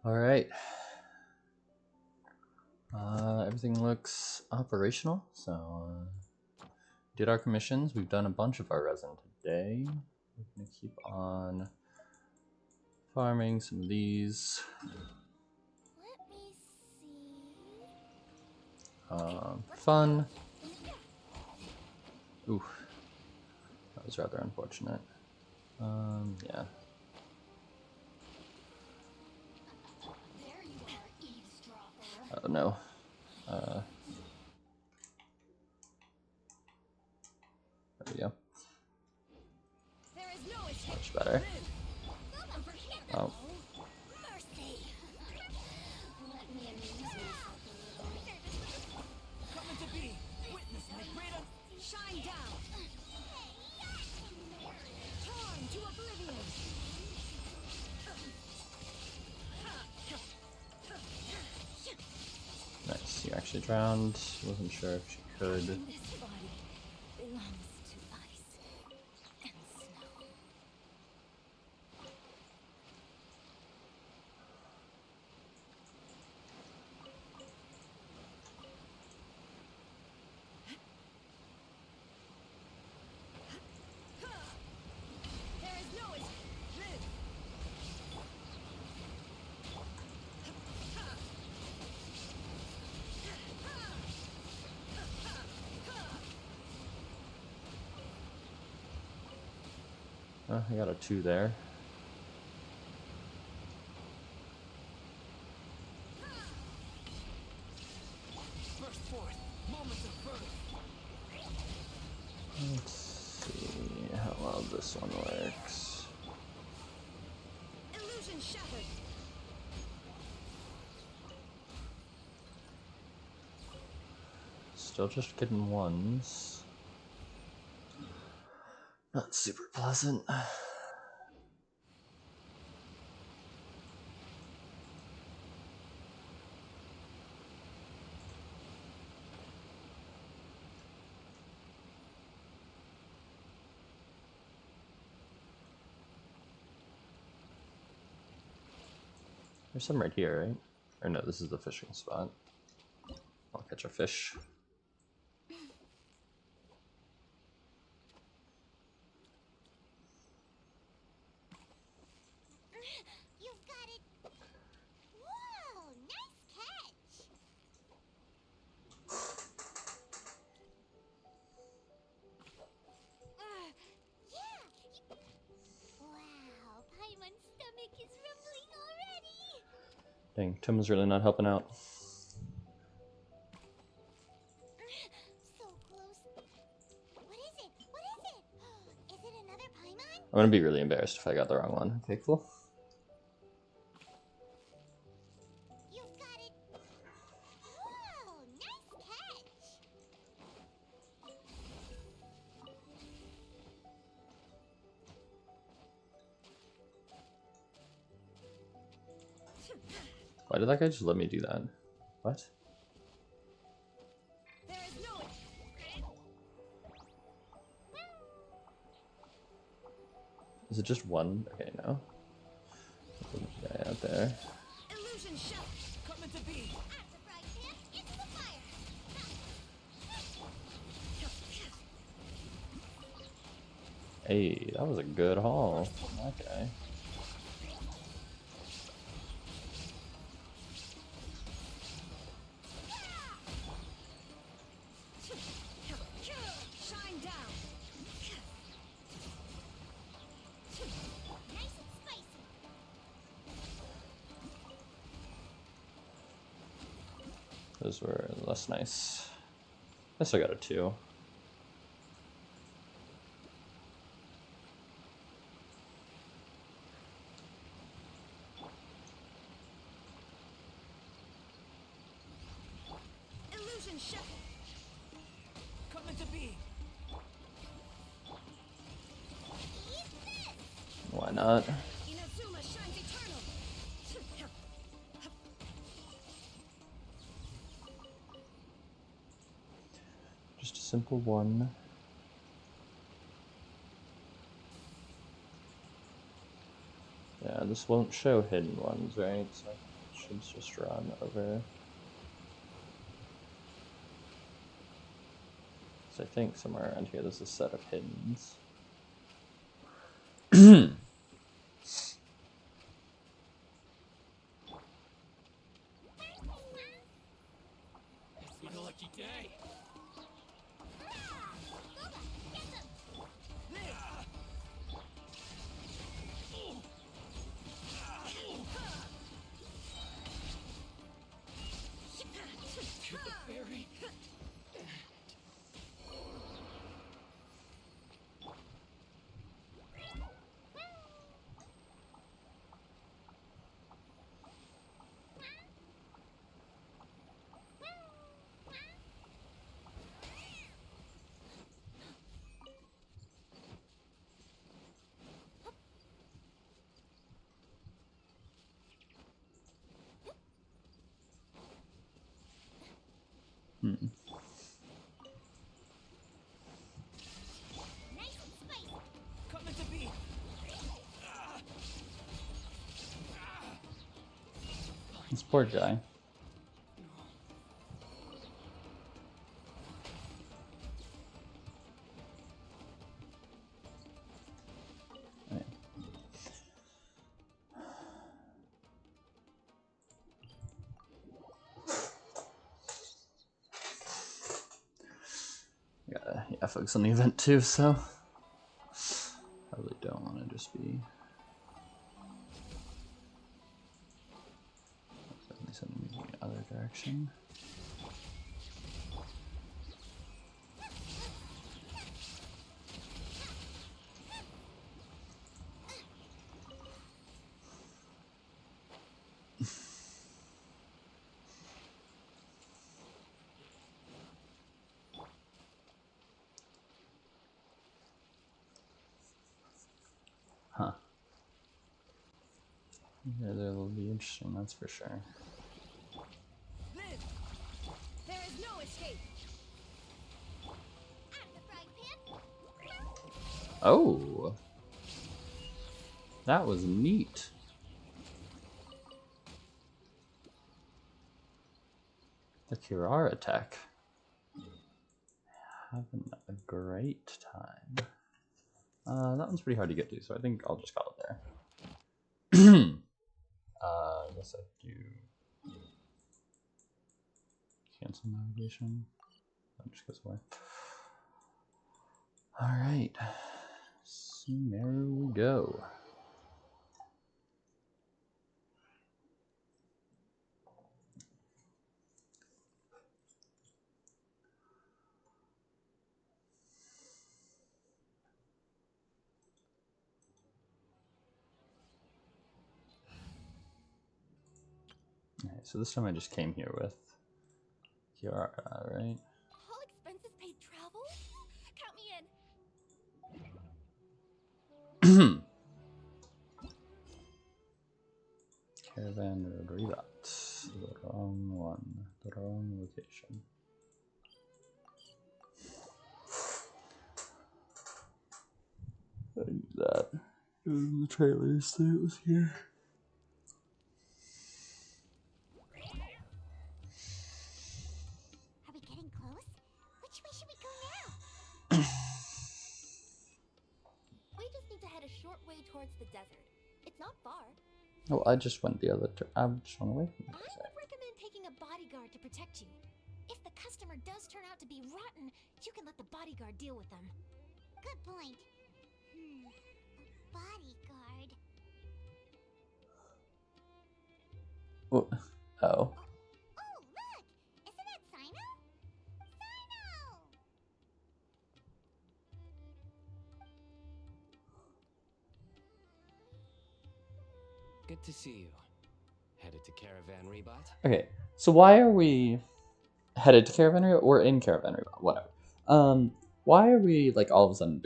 All right. Everything looks operational. So, did our commissions. We've done a bunch of our resin today. We're gonna keep on farming some of these. Let me see. Fun. Ooh, that was rather unfortunate. Yeah. There you are, eavesdropper. Oh no. There we go. There is no escape. Much better. Oh. Mercy. Let me amuse myself a little. Coming to be. Witness my greater. Shine down. Torn to oblivion. Nice. You actually drowned. Wasn't sure if she could. This body belongs to ice and snow. There is no escape. Live. I got a 2 there. Burst forth. Moments of birth. Let's see how well this one works. Illusion shattered. Still just getting 1s. Not super pleasant. There's some right here, right? Or no, this is the fishing spot. I'll catch a fish. You've got it. Whoa, nice catch. Yeah. Wow, Paimon's stomach is rumbling already. Dang, Tim was really not helping out. So close. What is it? What is it? Is it another Paimon? I'm gonna be really embarrassed if I got the wrong one. Okay, cool. You've got it. Whoa, nice catch. Why did that guy just let me do that? What? There is no Is it just one? Okay, no. There's a guy out there. illusion shot. Coming to be. At the frying pan, into the fire. Hey, that was a good haul. Okay. Shine down. Nice and spicy. Those were less nice. I still got a 2. Illusion shot. Coming to be. Eat this. Why not? Inazuma shines eternal. Just a simple 1. Yeah, this won't show hidden ones, right? So should just run over. So I think somewhere around here there's a set of hiddens. It's my lucky day. To the fairy. Hmm. Nice and spicy. Coming to be. This poor guy. Right. Yeah, focus on the event too, so probably don't want to just be definitely sending me in the other direction. Huh. Yeah, that'll be interesting, that's for sure. Live! There is no escape! Out of the frying pan. Oh! That was neat. The Kirara attack. Having a great time. That one's pretty hard to get to, so I think I'll just call it there. I guess I do cancel navigation. That just goes away. Alright. Sumeru we go. Okay, so this time I just came here with Kiara, right? All expenses paid travel? Count me in! Caravan Road Rebat. The wrong one. The wrong location. I knew that. It was in the trailers that it was here. Are we getting close? Which way should we go now? We just need to head a short way towards the desert. It's not far. Oh, I just went the other. I just went away from I it. would recommend taking a bodyguard to protect you. If the customer does turn out to be rotten, you can let the bodyguard deal with them. Good point. A bodyguard. Oh. Oh, look! Isn't that Sino? Sino! Good to see you. Headed to Caravan Rebot? Okay, so why are we headed to Caravannery or in Caravannery? Whatever. Why are we like all of a sudden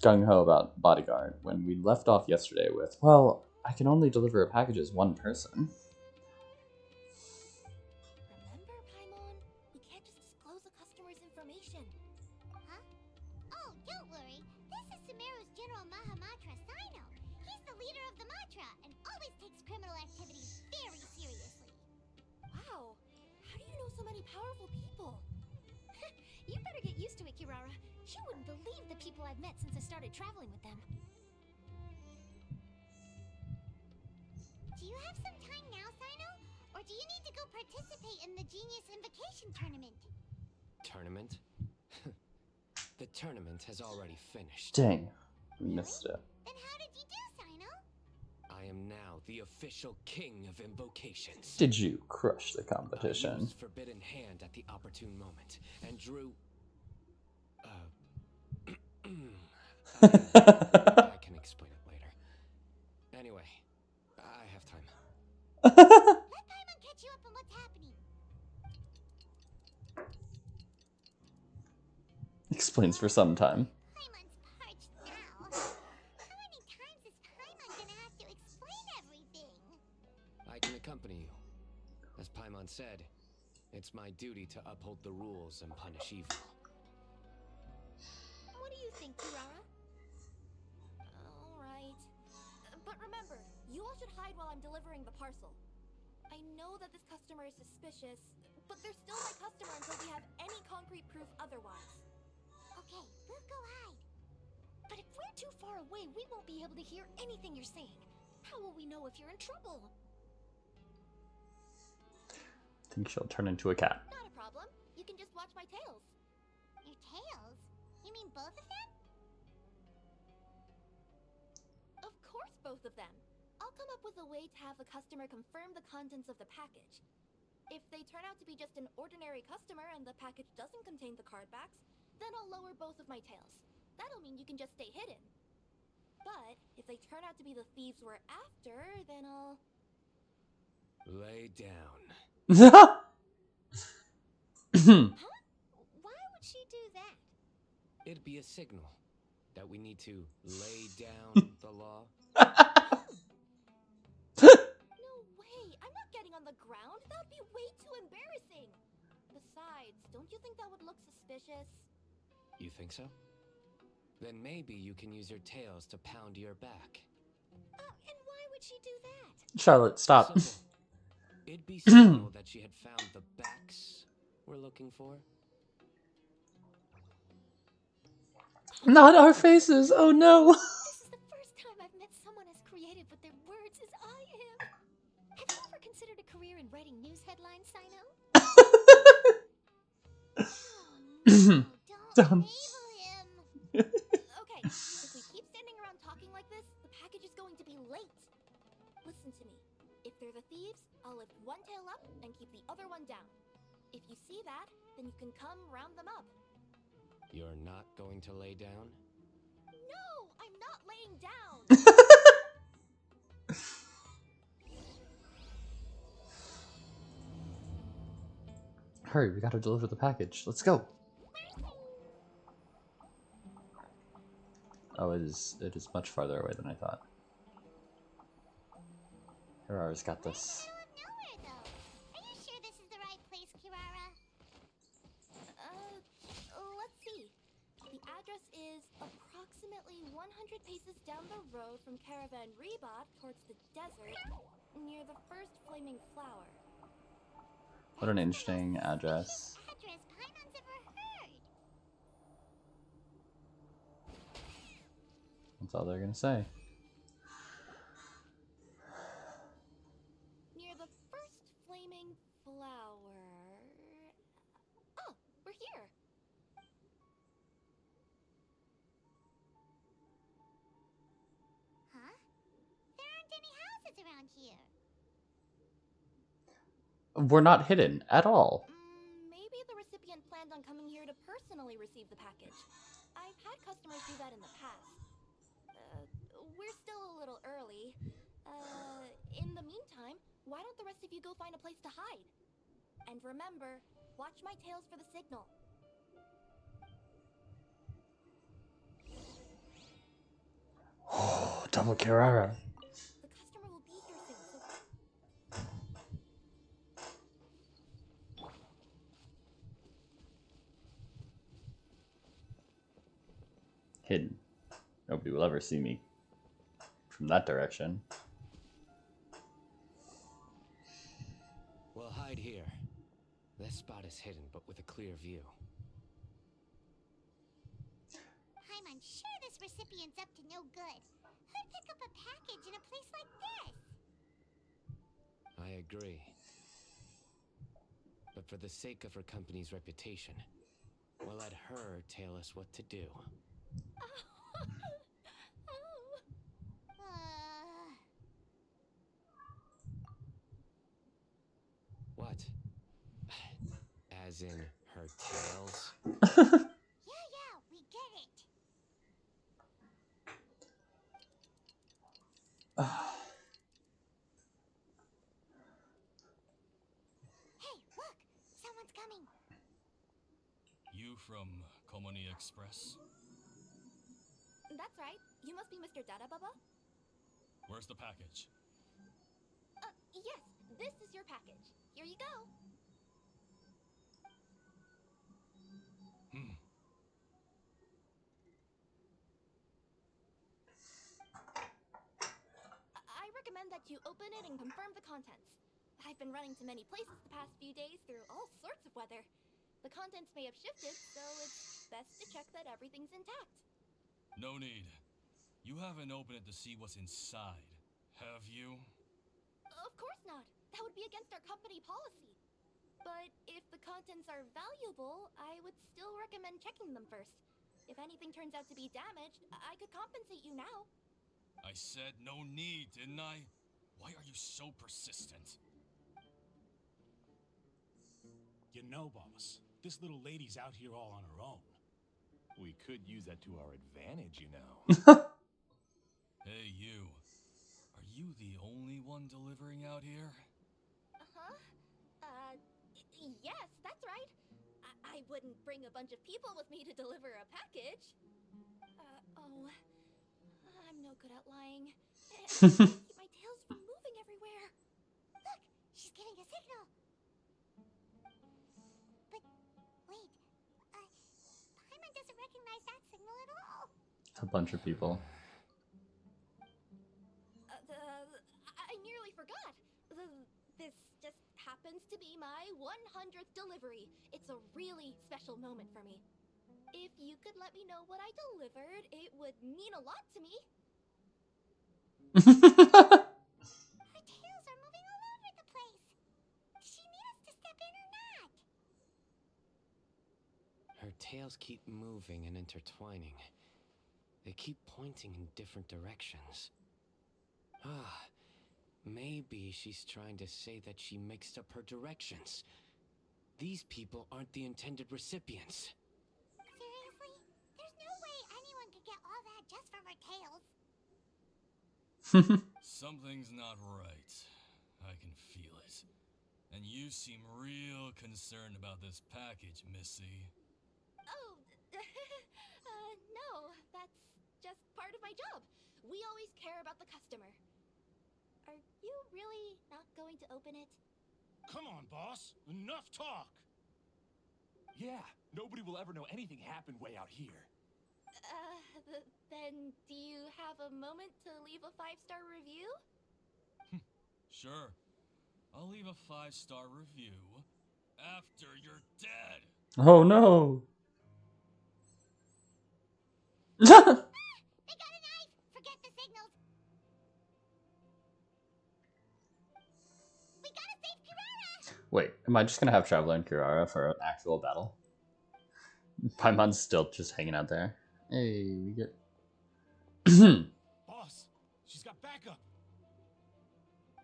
gung ho about bodyguard when we left off yesterday with, well, I can only deliver a package as one person. Remember, Paimon? We can't just disclose a customer's information. Huh? Oh, don't worry. This is Sumeru's General Mahamatra Sino. He's the leader of the Matra and always takes criminal activities very serious. so many powerful people. You better get used to it, Kirara. You wouldn't believe the people I've met since I started traveling with them. Do you have some time now, Sino? Or do you need to go participate in the Genius Invocation Tournament? Tournament? The tournament has already finished. Dang, we missed it. Then how did you do, Sino? I am now the official king of invocations. Did you crush the I competition? used Forbidden Hand at the opportune moment and drew. I can explain it later. Anyway, I have time. Let Paimon catch you up on what's happening. Explains for some time. Paimon's parched now. How many times is Paimon gonna have to explain everything? I can accompany you. As Paimon said, it's my duty to uphold the rules and punish evil. What do you think, Kirara? Alright. But remember, you all should hide while I'm delivering the parcel. I know that this customer is suspicious, but they're still my customer until we have any concrete proof otherwise. Okay, we'll go hide. But if we're too far away, we won't be able to hear anything you're saying. How will we know if you're in trouble? I think she'll turn into a cat. Not a problem. You can just watch my tails. Your tails? You mean both of them? Of course, both of them. I'll come up with a way to have the customer confirm the contents of the package. If they turn out to be just an ordinary customer and the package doesn't contain the card backs, then I'll lower both of my tails. That'll mean you can just stay hidden. But if they turn out to be the thieves we're after, then I'll... Lay down. Huh? Why would she do that? It'd be a signal that we need to lay down the law. No way! I'm not getting on the ground. That'd be way too embarrassing. Besides, don't you think that would look suspicious? You think so? Then maybe you can use your tails to pound your back. And why would she do that? Charlotte, stop. Simple. It'd be signal that she had found the backs we're looking for. Not our faces. Oh no. This is the first time I've met someone as creative with their words as I am. Have you ever considered a career in writing news headlines, Sino? Oh no, don't enable him. Okay, if we keep standing around talking like this, the package is going to be late. Listen to me. If they're the thieves, I'll lift one tail up and keep the other one down. If you see that, then you can come round them up. You're not going to lay down? No, I'm not laying down. Hurry, we gotta deliver the package. Let's go. Oh, it is much farther away than I thought. Kirara's got this. Middle of nowhere, though. Are you sure this is the right place, Kirara? Let's see. The address is approximately 100 paces down the road from Caravan Rebot towards the desert, near the first flaming flower. What an interesting address. Address Paimon's ever heard. That's all they're gonna say. Near the first flaming flower. Oh, we're here. Huh? There aren't any houses around here. We're not hidden at all. Maybe the recipient planned on coming here to personally receive the package. I've had customers do that in the past. We're still a little early. In the meantime, why don't the rest of you go find a place to hide? And remember, watch my tails for the signal. Oh, double Kirara. The customer will be here soon, so... Hidden. Nobody will ever see me from that direction. We'll hide here. This spot is hidden, but with a clear view. I'm unsure this recipient's up to no good. Who'd pick up a package in a place like this? I agree. But for the sake of her company's reputation, we'll let her tell us what to do. What? As in her tails? Yeah, we get it. Hey, look! Someone's coming. You from Komoni Express? That's right. You must be Mr. Dada Baba? Where's the package? Yes, this is your package. Here you go. I recommend that you open it and confirm the contents. I've been running to many places the past few days through all sorts of weather. The contents may have shifted, so it's best to check that everything's intact. No need. You haven't opened it to see what's inside, have you? Of course not. That would be against our company policy. But if the contents are valuable, I would still recommend checking them first. If anything turns out to be damaged, I could compensate you now. I said no need, didn't I? Why are you so persistent? You know, boss, this little lady's out here all on her own. We could use that to our advantage, you know. Hey, you. Are you the only one delivering out here? Uh-huh. Yes, that's right. I wouldn't bring a bunch of people with me to deliver a package. I'm no good at lying. I can't keep my tails from moving everywhere. Look, she's giving a signal. But wait, Paimon doesn't recognize that signal at all. A bunch of people. I nearly forgot. This just happens to be my 100th delivery. It's a really special moment for me. If you could let me know what I delivered, it would mean a lot to me. Her tails are moving all over the place. Does she need us to step in or not? Her tails keep moving and intertwining. They keep pointing in different directions. Maybe she's trying to say that she mixed up her directions. These people aren't the intended recipients. Seriously? There's no way anyone could get all that just from her tails. Something's not right. I can feel it. And you seem real concerned about this package, Missy. Oh, no, that's just part of my job. We always care about the customer. Are you really not going to open it? Come on, boss. Enough talk. Yeah, nobody will ever know anything happened way out here. Then do you have a moment to leave a 5-star review? Sure. I'll leave a 5-star review after you're dead. Oh no! They got a knife! Forget the signals. We gotta save Kirara! Wait, am I just gonna have Traveler and Kirara for an actual battle? Paimon's still just hanging out there. Hey, we get... Boss, she's got backup.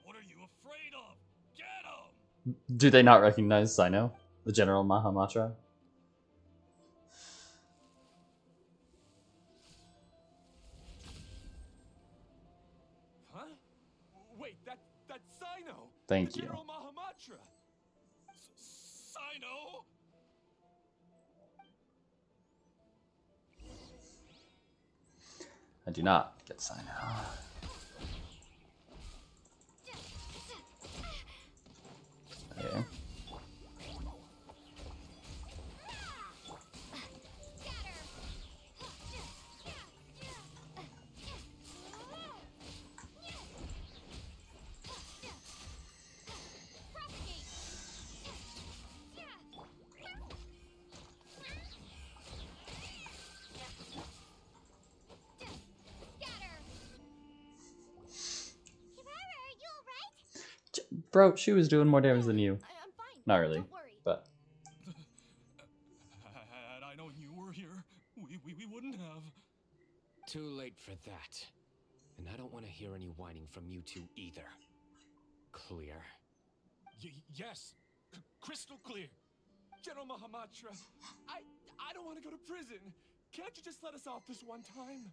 What are you afraid of? Get him! Do they not recognize Sino, the General Mahamatra? Huh? Wait, that's Sino! Thank the you. General Mahamatra! Sino? I do not get Sino. Okay. Bro, she was doing more damage than you. I'm fine. Not really, Don't worry. but Had I known you were here, we wouldn't have. Too late for that. And I don't want to hear any whining from you two either. Clear? Yes. Crystal clear. General Mahamatra, I don't want to go to prison. Can't you just let us off this one time?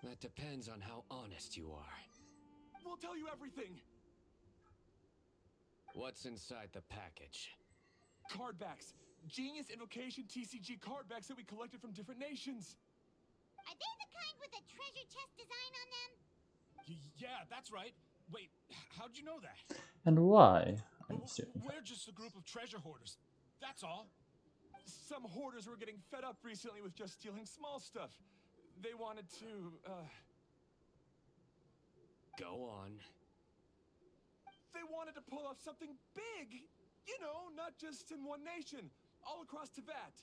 That depends on how honest you are. We'll tell you everything. What's inside the package? Cardbacks. Genius Invocation TCG cardbacks that we collected from different nations. Are they the kind with a treasure chest design on them? Yeah, that's right. Wait, how'd you know that? and why? I'm assuming. We're just a group of treasure hoarders. That's all. Some hoarders were getting fed up recently with just stealing small stuff. They wanted to, Go on. They wanted to pull off something big. You know, not just in one nation. All across Tibet.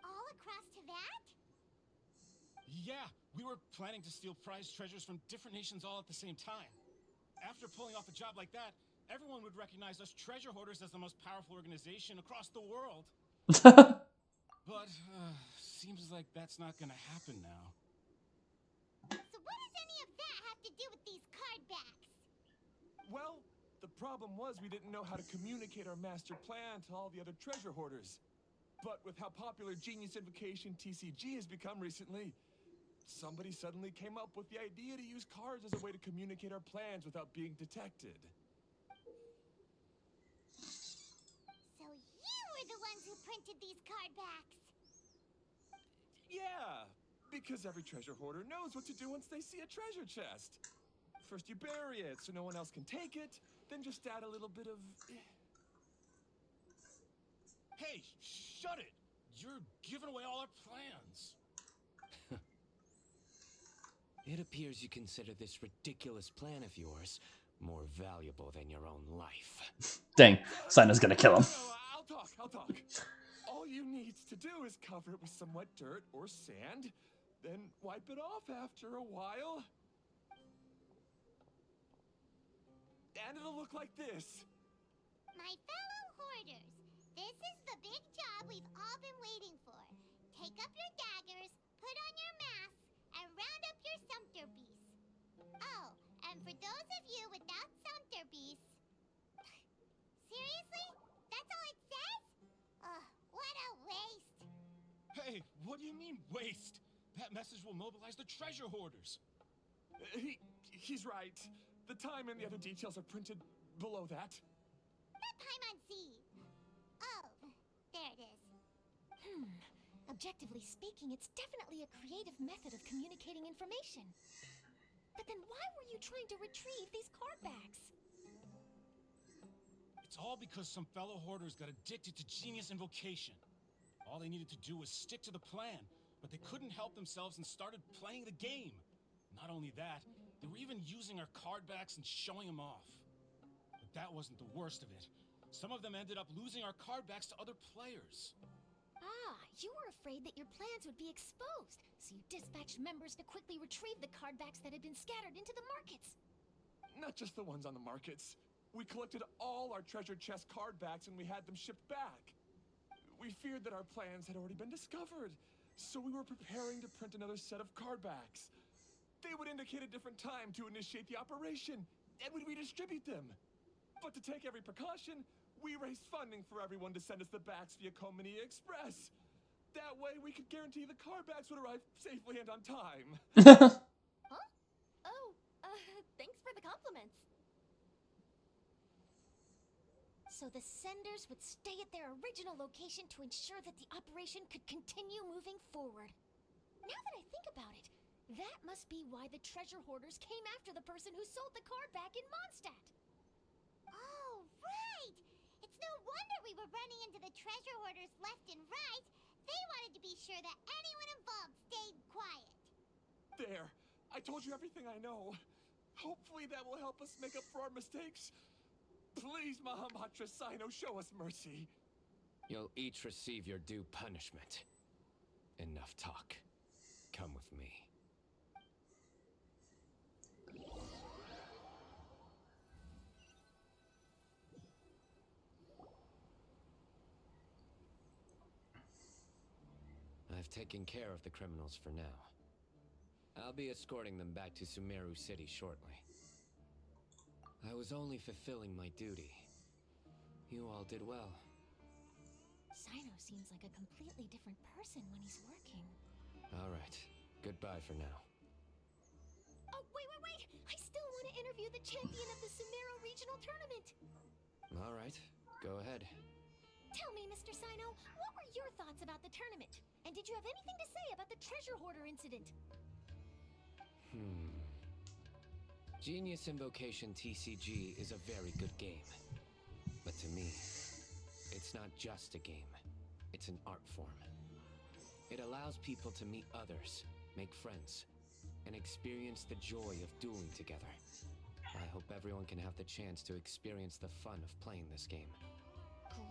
All across Tibet? Yeah, we were planning to steal prized treasures from different nations all at the same time. After pulling off a job like that, everyone would recognize us treasure hoarders as the most powerful organization across the world. But, seems like that's not gonna happen now. So what does any of that have to do with these card backs? Well, the problem was we didn't know how to communicate our master plan to all the other treasure hoarders. But with how popular Genius Invocation TCG has become recently, somebody suddenly came up with the idea to use cards as a way to communicate our plans without being detected. So you were the ones who printed these card backs. Yeah, because every treasure hoarder knows what to do once they see a treasure chest. First you bury it so no one else can take it, then just add a little bit of... Hey, shut it! You're giving away all our plans. It appears you consider this ridiculous plan of yours more valuable than your own life. Dang, Sina's gonna kill him. No, I'll talk. All you need to do is cover it with some wet dirt or sand, then wipe it off after a while. And it'll look like this. My fellow hoarders, this is the big job we've all been waiting for. Take up your daggers, put on your masks, and round up your sumpter beasts. Oh, and for those of you without sumpter beasts... Seriously? That's all it says? Ugh, what a waste. Hey, what do you mean, waste? That message will mobilize the treasure hoarders. He's right. The time and the other details are printed below that. That Paimon Z. Oh, there it is. Objectively speaking, it's definitely a creative method of communicating information. But then why were you trying to retrieve these card backs? It's all because some fellow hoarders got addicted to Genius Invocation. All they needed to do was stick to the plan, but they couldn't help themselves and started playing the game. Not only that, they were even using our card backs and showing them off. But that wasn't the worst of it. Some of them ended up losing our card backs to other players. Ah, you were afraid that your plans would be exposed, so you dispatched members to quickly retrieve the card backs that had been scattered into the markets. Not just the ones on the markets. We collected all our treasure chest card backs and we had them shipped back. We feared that our plans had already been discovered, so we were preparing to print another set of card backs. They would indicate a different time to initiate the operation, and we'd redistribute them. But to take every precaution, we raised funding for everyone to send us the backs via Komini Express. That way we could guarantee the card backs would arrive safely and on time. Huh? Oh, thanks for the compliments. So the senders would stay at their original location to ensure that the operation could continue moving forward. Now that I think about it, that must be why the treasure hoarders came after the person who sold the card back in Mondstadt. Oh, right! It's no wonder we were running into the treasure hoarders left and right. They wanted to be sure that anyone involved stayed quiet. There. I told you everything I know. Hopefully that will help us make up for our mistakes. Please, Mahamatra Sino, show us mercy. You'll each receive your due punishment. Enough talk. Come with me. I've taken care of the criminals for now. I'll be escorting them back to Sumeru City shortly. I was only fulfilling my duty. You all did well. Sino seems like a completely different person when he's working. Alright, goodbye for now. Oh, wait! I still want to interview the champion of the Sumeru Regional Tournament! Alright, go ahead. Tell me, Mr. Sino, what were your thoughts about the tournament? And did you have anything to say about the treasure hoarder incident? Genius Invocation TCG is a very good game. But to me, it's not just a game. It's an art form. It allows people to meet others, make friends, and experience the joy of dueling together. I hope everyone can have the chance to experience the fun of playing this game.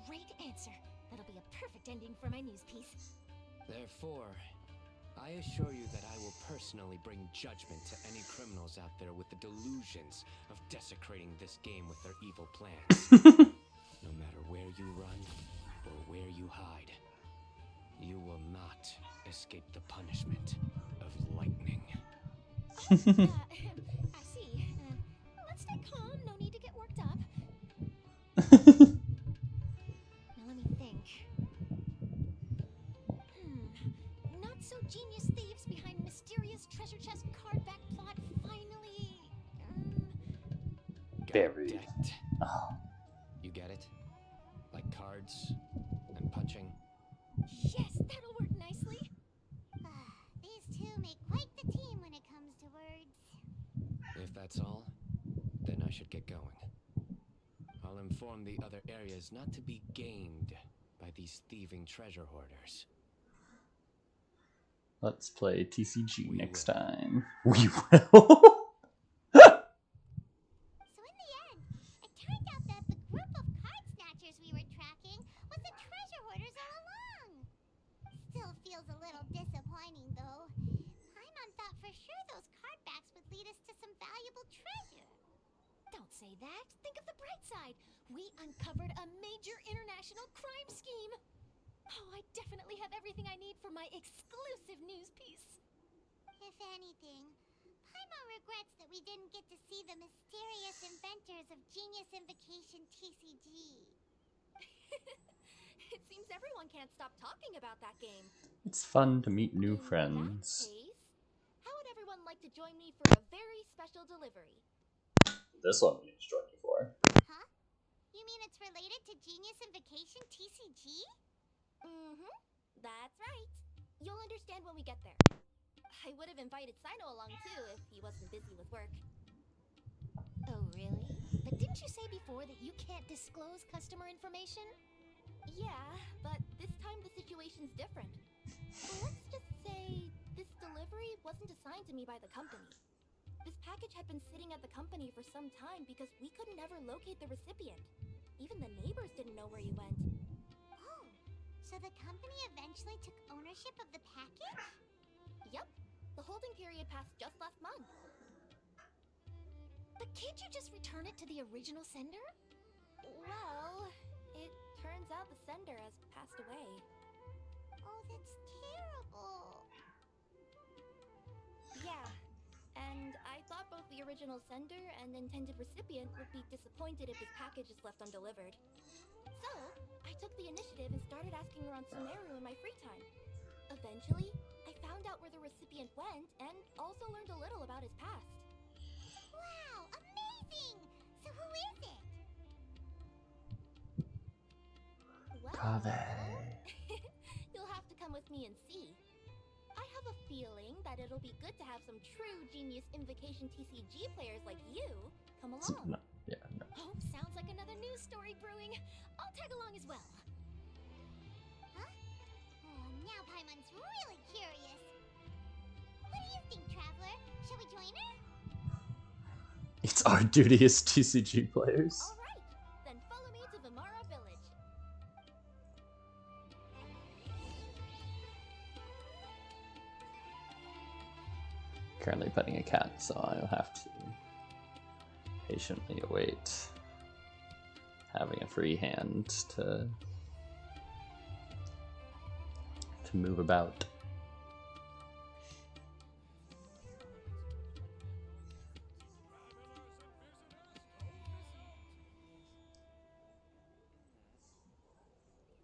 Great answer. That'll be a perfect ending for my news piece. Therefore, I assure you that I will personally bring judgment to any criminals out there with the delusions of desecrating this game with their evil plans. No matter where you run or where you hide, you will not escape the punishment of lightning. I see. Let's stay calm. No need to get worked up. Now let me think. Not so genius thieves behind mysterious treasure chest card back plot finally. Buried. Decked. Oh. You get it? Like cards and punching? Yes, that'll work nicely. These two make quite the team when it comes to words. If that's all, then I should get going. I'll inform the other areas not to be gamed by these thieving treasure hoarders. Let's play TCG We next will. time. We will. So in the end, it turned out that the group of card snatchers we were tracking was the treasure hoarders all along. Still feels a little disappointing though. Paimon thought for sure those card backs would lead us to some valuable treasure. Don't say that. Think of the bright side. We uncovered a major international crime scheme. Oh, I definitely have everything I need for my exclusive news piece. If anything, Paimon regrets that we didn't get to see the mysterious inventors of Genius Invocation TCG. It seems everyone can't stop talking about that game. It's fun to meet new In friends. that case, how would everyone like to join me for a very special delivery? This one we need to join you for. Huh? You mean it's related to Genius Invocation TCG? That's right. You'll understand when we get there. I would have invited Sino along too if he wasn't busy with work. Oh, really? But didn't you say before that you can't disclose customer information? Yeah, but this time the situation's different. Let's just say this delivery wasn't assigned to me by the company. This package had been sitting at the company for some time because we could never locate the recipient. Even the neighbors didn't know where he went. Oh, so the company eventually took ownership of the package? Yup, the holding period passed just last month. But can't you just return it to the original sender? Well, it turns out the sender has passed away. Oh, that's terrible. Yeah, and I thought both the original sender and intended recipient would be disappointed if his package is left undelivered. So, I took the initiative and started asking around Sumeru in my free time. Eventually, I found out where the recipient went and also learned a little about his past. Wow, amazing! So who is it? Well, Kaveh. you'll have to come with me and see. I have a feeling that it'll be good to have some true Genius Invocation TCG players like you come along. No, yeah, no. Oh, sounds like another news story brewing. I'll tag along as well. Huh? Oh, now Paimon's really curious. What do you think, Traveler? Shall we join her? It's our duty as TCG players. All right, then follow me to Vimara Village. Currently petting a cat, so I'll have to patiently await having a free hand to move about.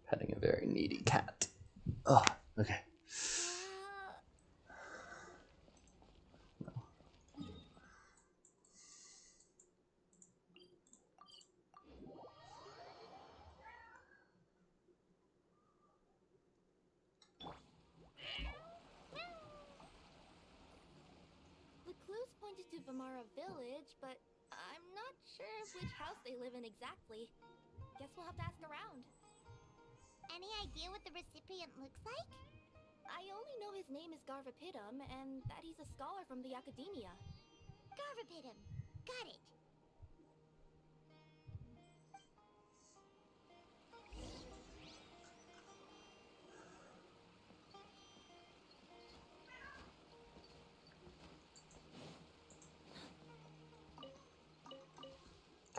Petting a very needy cat. Oh, okay. The clues pointed to Vamara Village, but I'm not sure which house they live in exactly. Guess we'll have to ask around. Any idea what the recipient looks like? I only know his name is Garvapitum and that he's a scholar from the Academia. Garvapitum. Got it.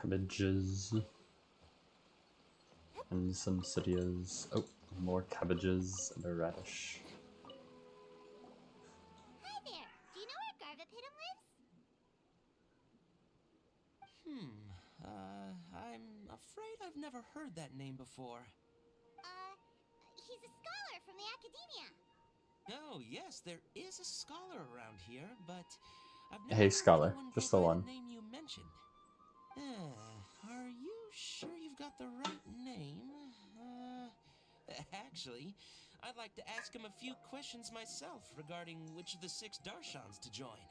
Cabbages. And some Cydias. Oh, more cabbages and a radish. Hi there. Do you know where Garvapitum lives? I'm afraid I've never heard that name before. He's a scholar from the Academia. Oh, yes, there is a scholar around here, but I've never Hey, heard scholar. anyone Just go the by one. the name you mentioned. Are you sure you've got the right name? Actually, I'd like to ask him a few questions myself regarding which of the 6 Darshans to join.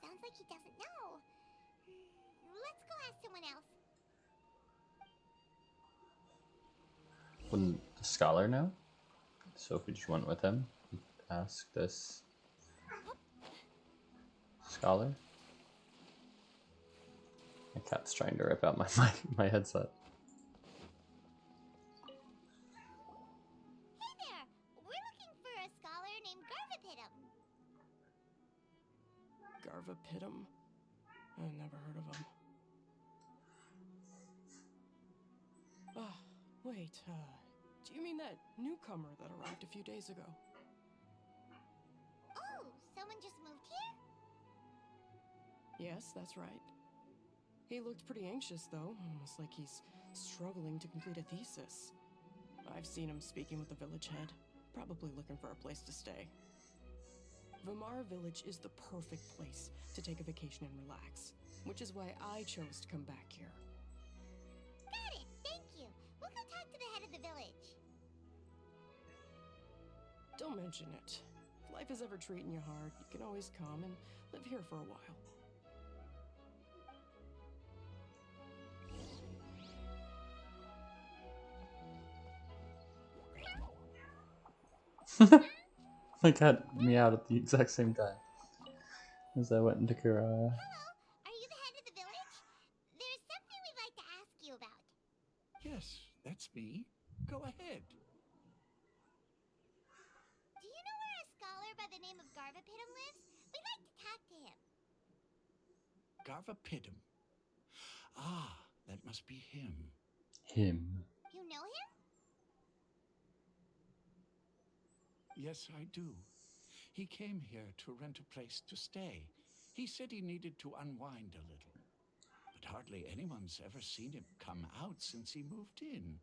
Sounds like he doesn't know. Let's go ask someone else. Wouldn't the scholar know? So if we just went with him, we'd ask this scholar. My cat's trying to rip out my headset. Hey there. We're looking for a scholar named Garvapitum. Garvapitum? I never heard of him. Ah, wait, do you mean that newcomer that arrived a few days ago? Oh, someone just moved here? Yes, that's right. He looked pretty anxious, though, almost like he's struggling to complete a thesis. I've seen him speaking with the village head, probably looking for a place to stay. Vamara Village is the perfect place to take a vacation and relax, which is why I chose to come back here. Got it. Thank you. We'll go talk to the head of the village. Don't mention it. If life is ever treating you hard, you can always come and live here for a while. My cat meowed at the exact same time as I went into Kiraya. Hello. Are you the head of the village? There's something we'd like to ask you about. Yes, that's me. Go ahead. Do you know where a scholar by the name of Garvapitum lives? We'd like to talk to him. Garvapitum. Ah, that must be him. Him. You know him? Yes, I do. He came here to rent a place to stay. He said he needed to unwind a little. But hardly anyone's ever seen him come out since he moved in.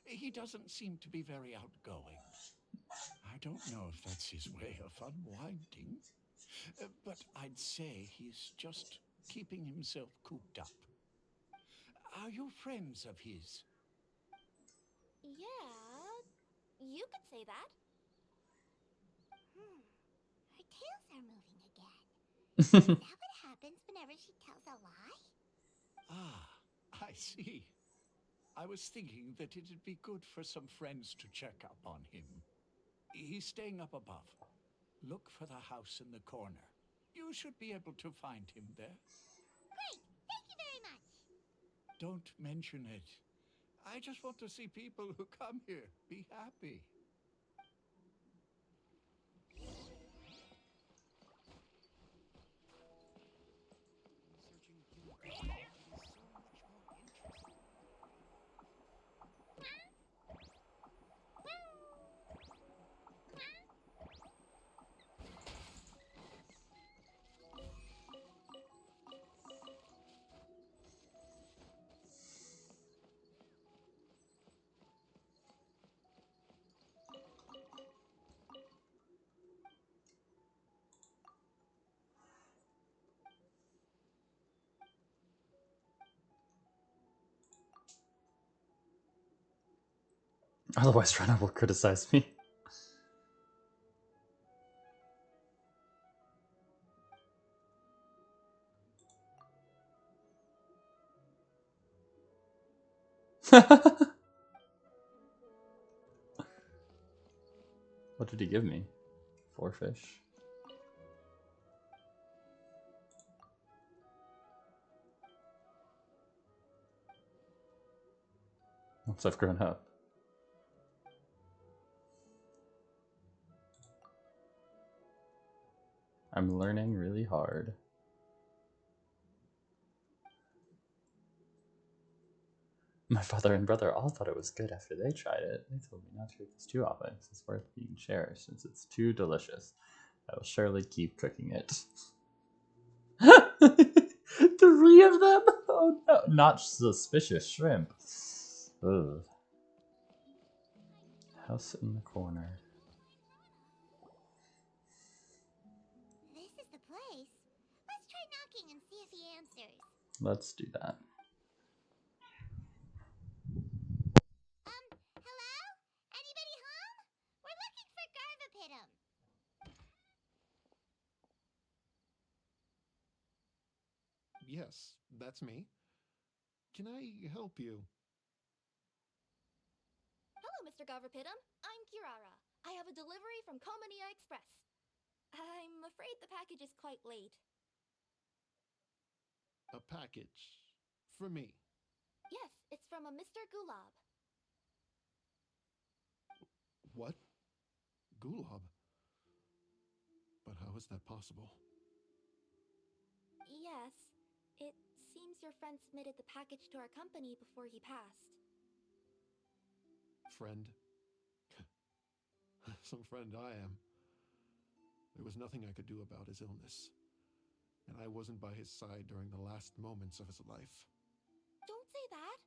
He doesn't seem to be very outgoing. I don't know if that's his way of unwinding. But I'd say he's just keeping himself cooped up. Are you friends of his? Yeah, you could say that. Her tails are moving again. Is that what happens whenever she tells a lie? Ah, I see. I was thinking that it'd be good for some friends to check up on him. He's staying up above. Look for the house in the corner. You should be able to find him there. Great. Thank you very much. Don't mention it. I just want to see people who come here be happy. Otherwise, Rana will criticize me. What did he give me? 4 fish. Once I've grown up. I'm learning really hard. My father and brother all thought it was good after they tried it. They told me not to eat this too often because it's worth being cherished since it's too delicious. I will surely keep cooking it. 3 of them? Oh no. Not suspicious shrimp. Ugh. House in the corner. This is the place. Let's try knocking and see if he answers. Let's do that. Hello? Anybody home? We're looking for Garvapitum. Yes, that's me. Can I help you? Hello, Mr. Garvapitum. I'm Kirara. I have a delivery from Komania Express. I'm afraid the package is quite late. A package. For me. Yes, it's from a Mr. Gulab. What? Gulab? But how is that possible? Yes. It seems your friend submitted the package to our company before he passed. Friend? Some friend I am. There was nothing I could do about his illness. And I wasn't by his side during the last moments of his life. Don't say that.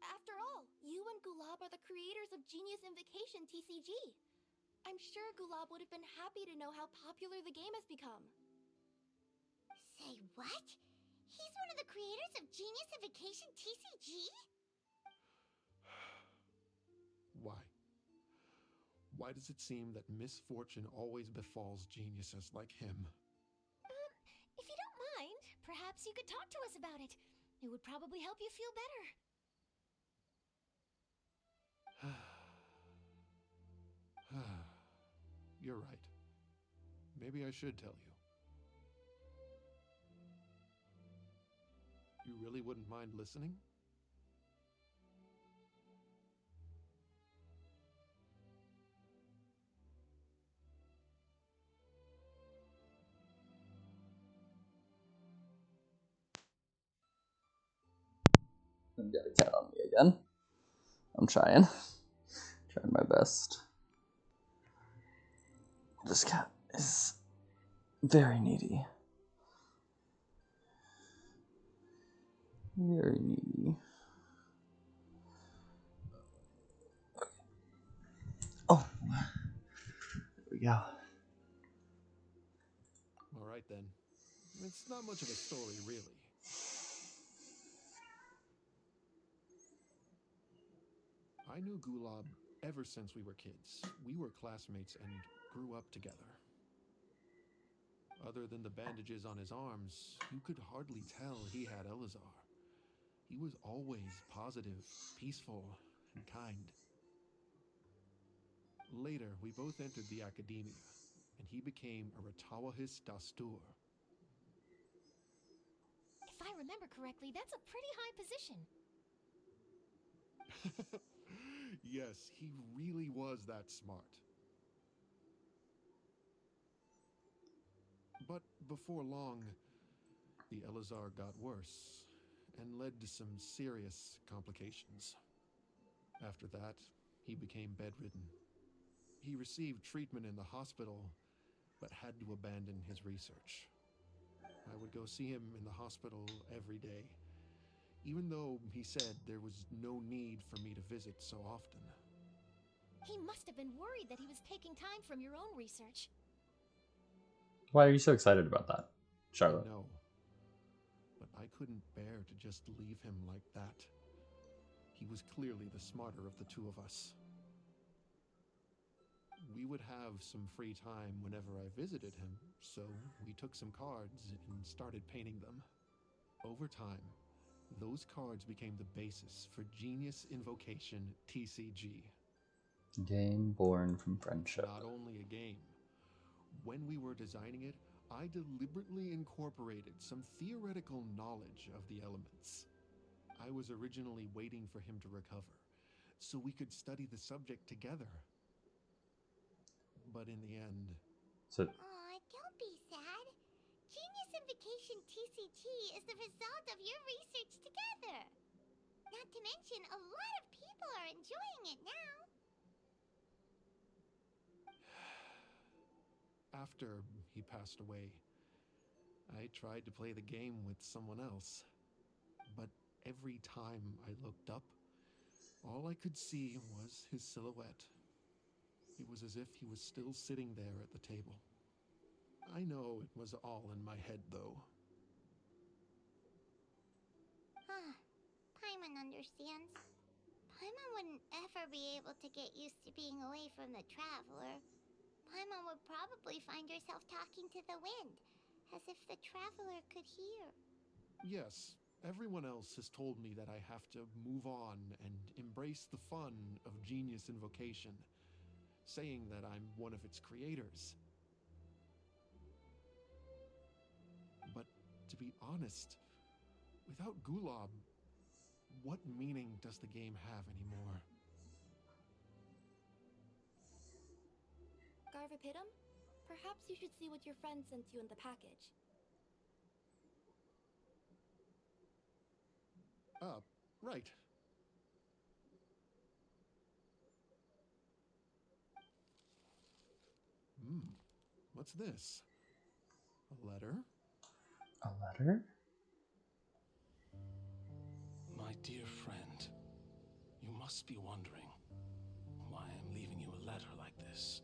After all, you and Gulab are the creators of Genius Invocation TCG. I'm sure Gulab would have been happy to know how popular the game has become. Say what? He's one of the creators of Genius Invocation TCG? Why? Why does it seem that misfortune always befalls geniuses like him? If you don't mind, perhaps you could talk to us about it. It would probably help you feel better. You're right. Maybe I should tell you. You really wouldn't mind listening? I'm gonna count on me again. I'm trying. Trying my best. This cat is very needy. Very needy. Okay. Oh, there we go. All right then. It's not much of a story, really. I knew Gulab ever since we were kids. We were classmates and grew up together. Other than the bandages on his arms, you could hardly tell he had Elazar. He was always positive, peaceful, and kind. Later, we both entered the academia, and he became a Ratawahis Dastur. If I remember correctly, that's a pretty high position. Yes, he really was that smart. But before long, the Elazar got worse and led to some serious complications. After that, he became bedridden. He received treatment in the hospital, but had to abandon his research. I would go see him in the hospital every day, even though he said there was no need for me to visit so often. He must have been worried that he was taking time from your own research. Why are you so excited about that, Charlotte? No, but I couldn't bear to just leave him like that. He was clearly the smarter of the two of us. We would have some free time whenever I visited him, so we took some cards and started painting them. Over time, those cards became the basis for Genius Invocation TCG. Game born from It's friendship. not only a game. When we were designing it, I deliberately incorporated some theoretical knowledge of the elements. I was originally waiting for him to recover, so we could study the subject together. But in the end... So, Aw, don't be sad. Genius Invocation TCG is the result of your research together. Not to mention, a lot of people are enjoying it now. After he passed away, I tried to play the game with someone else. But every time I looked up, all I could see was his silhouette. It was as if he was still sitting there at the table. I know it was all in my head, though. Paimon understands. Paimon wouldn't ever be able to get used to being away from the Traveler. Paimon would probably find herself talking to the wind, as if the Traveler could hear. Yes, everyone else has told me that I have to move on and embrace the fun of Genius Invocation, saying that I'm one of its creators. But to be honest, without Gulob, what meaning does the game have anymore? Garvapitum, perhaps you should see what your friend sent you in the package. Right. What's this? A letter? a letter? My dear friend, you must be wondering why I'm leaving you a letter like this.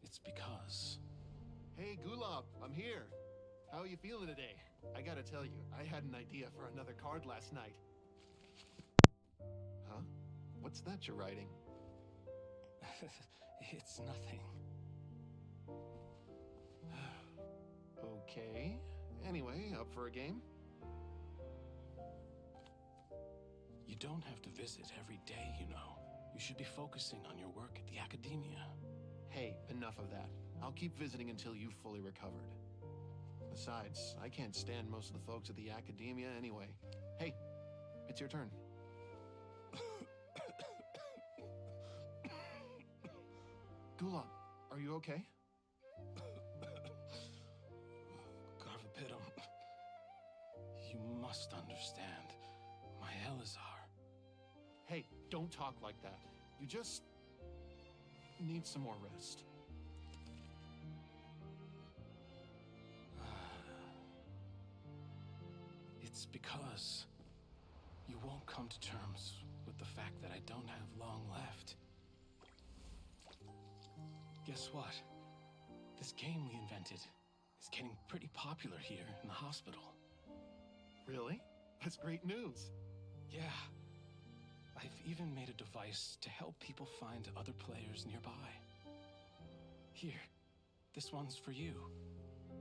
It's because... Hey, Gulob, I'm here. How are you feeling today? I gotta tell you, I had an idea for another card last night. Huh? What's that you're writing? It's nothing. Okay. Anyway, up for a game? You don't have to visit every day, you know. You should be focusing on your work at the academia. Hey, enough of that. I'll keep visiting until you've fully recovered. Besides, I can't stand most of the folks at the academia anyway. Hey, it's your turn. Gulob, are you okay? Garvapitum, you must understand. My Elazar. Hey, don't talk like that. You just need some more rest. It's because you won't come to terms with the fact that I don't have long left. Guess what? This game we invented is getting pretty popular here in the hospital. Really? That's great news. Yeah. I've even made a device to help people find other players nearby. Here, this one's for you.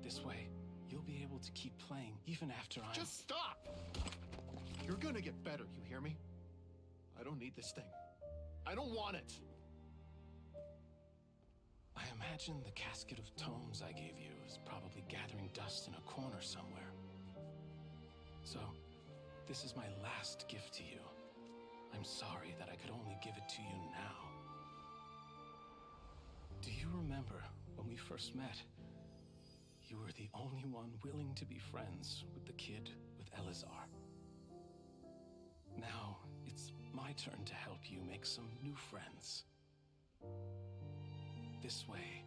This way, you'll be able to keep playing even after I'm... Just stop! You're gonna get better, you hear me? I don't need this thing. I don't want it! I imagine the casket of tomes I gave you is probably gathering dust in a corner somewhere. So, this is my last gift to you. I'm sorry that I could only give it to you now. Do you remember when we first met? You were the only one willing to be friends with the kid with Elazar. Now, it's my turn to help you make some new friends. This way,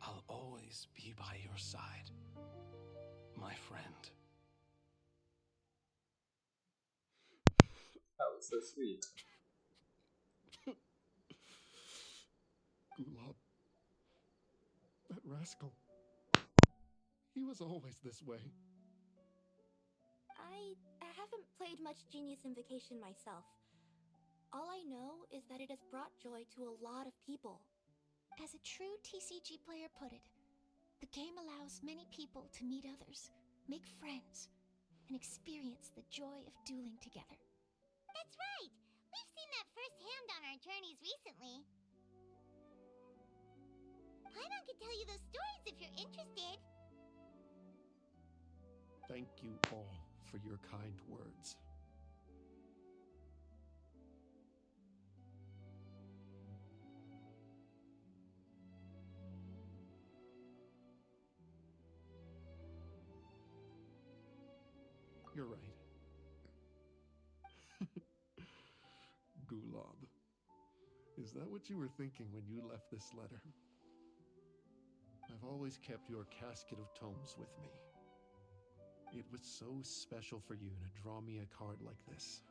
I'll always be by your side, my friend. That was so sweet. Gulob. That rascal. He was always this way. I haven't played much Genius Invocation myself, All I know is that it has brought joy to a lot of people. As a true TCG player put it, the game allows many people to meet others, make friends, and experience the joy of dueling together. That's right! We've seen that firsthand on our journeys recently. Paimon could tell you those stories if you're interested. Thank you all for your kind words. You're right. Gulob. Is that what you were thinking when you left this letter? I've always kept your casket of tomes with me. It was so special for you to draw me a card like this.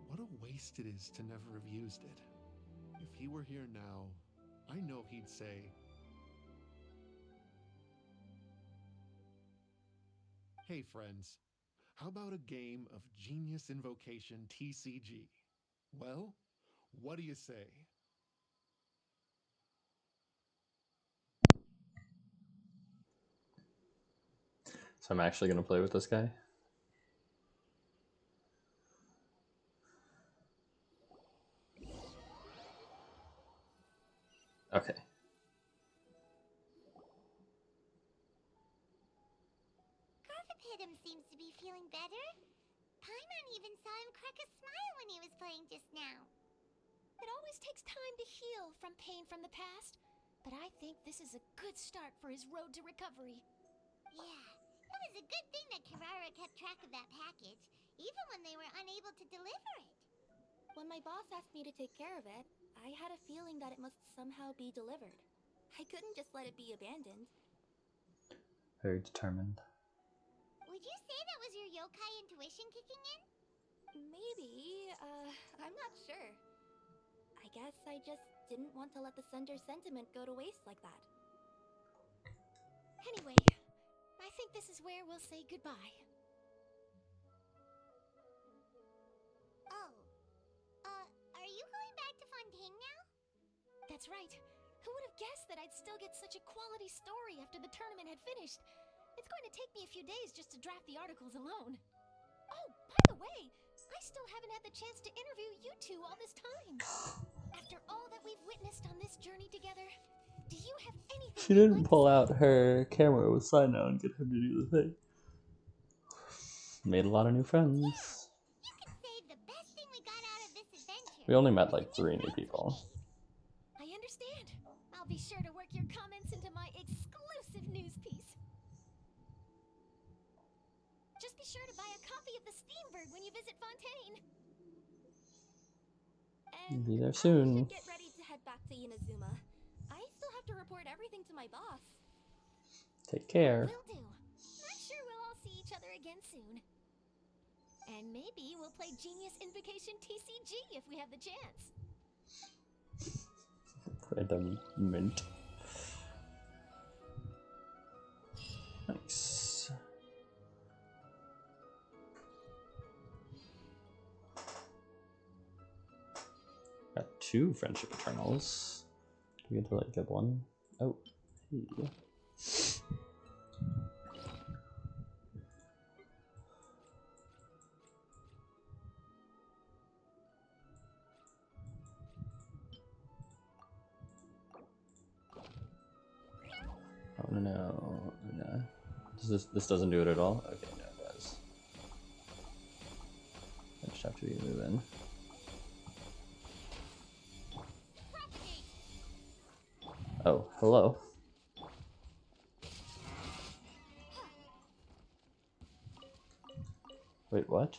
What a waste it is to never have used it. If he were here now, I know he'd say, "Hey friends, how about a game of Genius Invocation TCG? Well, what do you say?" So I'm actually going to play with this guy. Okay. Garfapitum seems to be feeling better. Paimon even saw him crack a smile when he was playing just now. It always takes time to heal from pain from the past, but I think this is a good start for his road to recovery. Yeah, it was a good thing that Kirara kept track of that package, even when they were unable to deliver it. When my boss asked me to take care of it, I had a feeling that it must somehow be delivered. I couldn't just let it be abandoned. Very determined. Would you say that was your yokai intuition kicking in? Maybe, I'm not sure. I guess I just didn't want to let the sender's sentiment go to waste like that. Anyway, I think this is where we'll say goodbye. Oh. Are you going back to Fontaine now? That's right. Who would have guessed that I'd still get such a quality story after the tournament had finished? It's going to take me a few days just to draft the articles alone. Oh, by the way, I still haven't had the chance to interview you two all this time. After all that we've witnessed on this journey together, do you have anything She didn't pull out her camera with Sino and get him to do the thing. Made a lot of new friends. Yeah, you could say the best thing we got out of this adventure. We only met like 3 new people. I understand. I'll be sure to work your comments into my exclusive news piece. Just be sure to buy a copy of the Steambird when you visit Fontaine. And Be there I soon. should get ready to head back to Inazuma. I still have to report everything to my boss. Take care. Will do. I'm sure we'll all see each other again soon. And maybe we'll play Genius Invocation TCG if we have the chance. Random mint. Nice. Got 2 Friendship Eternals. Do we get to like get 1? Oh, hey. Oh no, no. This doesn't do it at all? Okay, no, it does. I just have to be moving. Oh, hello. Wait, what?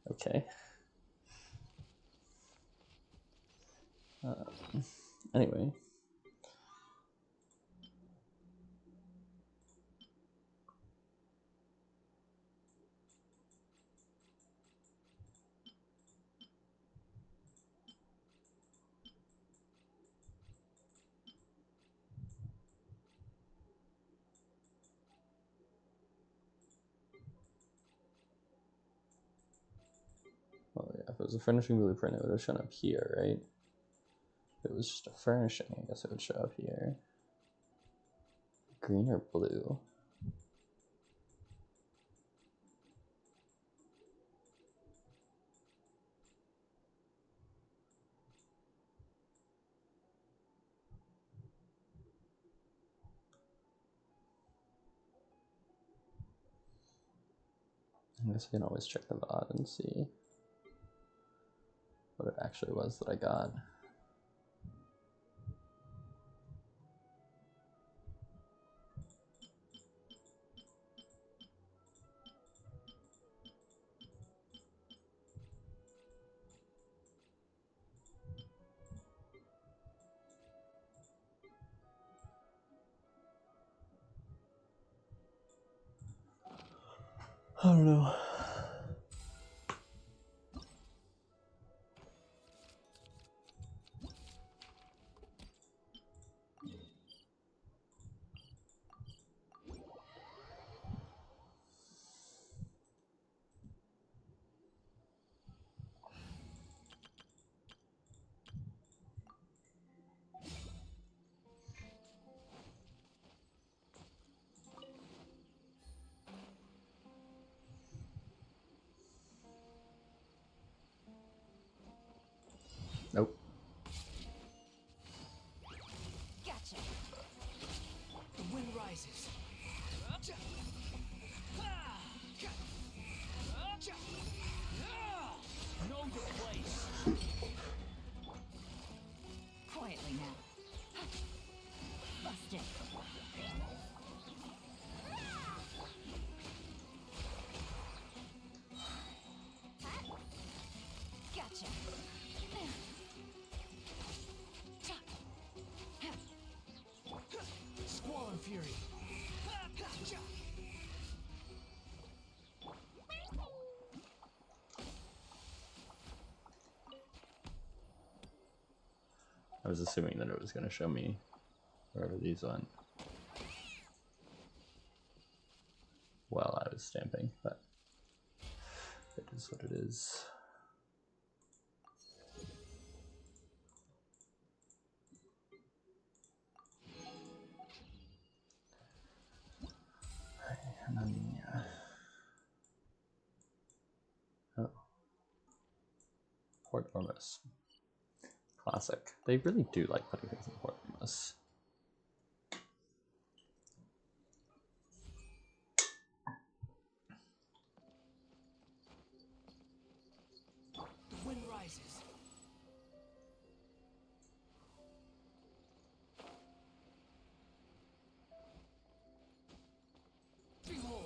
Okay. Anyway. If it was a furnishing blueprint, it would have shown up here, right? If it was just a furnishing, I guess it would show up here. Green or blue? I guess I can always check the VOD and see what it actually was that I got. I don't know. Nope. Gotcha. The wind rises. Know your place. Quietly now. Busted. Gotcha. Squall and fury. I was assuming that it was going to show me wherever these went while I was stamping, but it is what it is. And then, oh, Port Ormus. Classic. They really do like putting things in Port Ormus. The wind rises. Behold.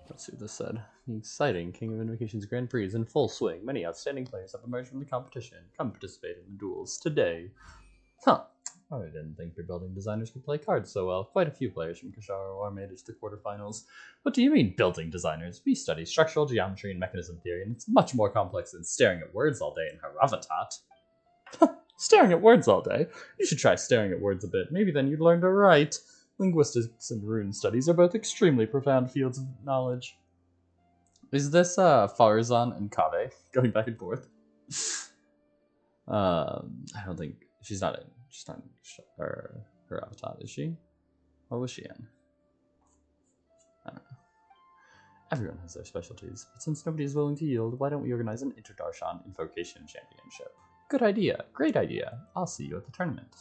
Let's see what this said. The exciting King of Invocations Grand Prix is in full swing. Many outstanding players have emerged from the competition. Come participate in the duels today. Huh. I didn't think your building designers could play cards so well. Quite a few players from Kashara made it to the quarterfinals. What do you mean, building designers? We study structural geometry and mechanism theory, and it's much more complex than staring at words all day in Haravatat. Staring at words all day? You should try staring at words a bit. Maybe then you'd learn to write. Linguistics and rune studies are both extremely profound fields of knowledge. Is this Farzan and Kave going back and forth? I don't think she's not in her avatar, is she? What was she in? I don't know. Everyone has their specialties, but since nobody is willing to yield, why don't we organize an Interdarshan Invocation Championship? Good idea. Great idea. I'll see you at the tournament.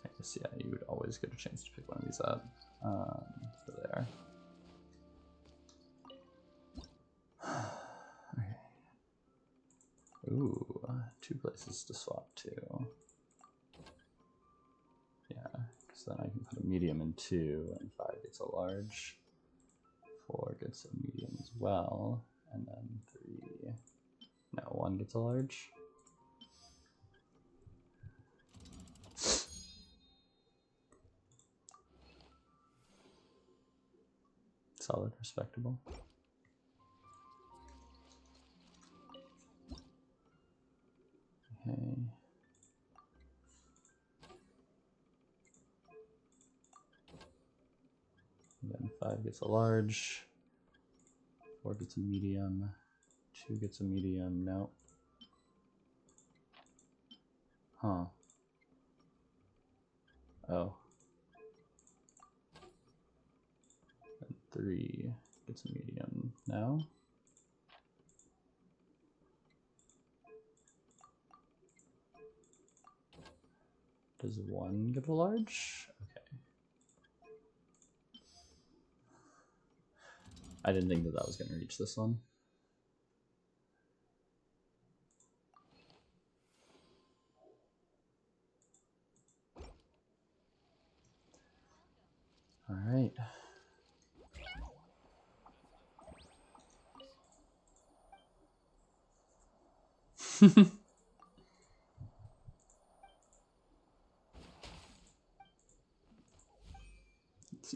I guess, yeah, you would always get a chance to pick one of these up. So there. Okay. Ooh, 2 places to swap to. Yeah, because then I can put a medium in 2, and 5 gets a large. 4 gets a medium as well, and then 3. No, 1 gets a large. Solid, respectable. Okay. 5 gets a large. 4 gets a medium. 2 gets a medium. No. Huh. Oh. And 3 gets a medium. No. Does 1 get a large? Okay. I didn't think that that was going to reach this one. All right.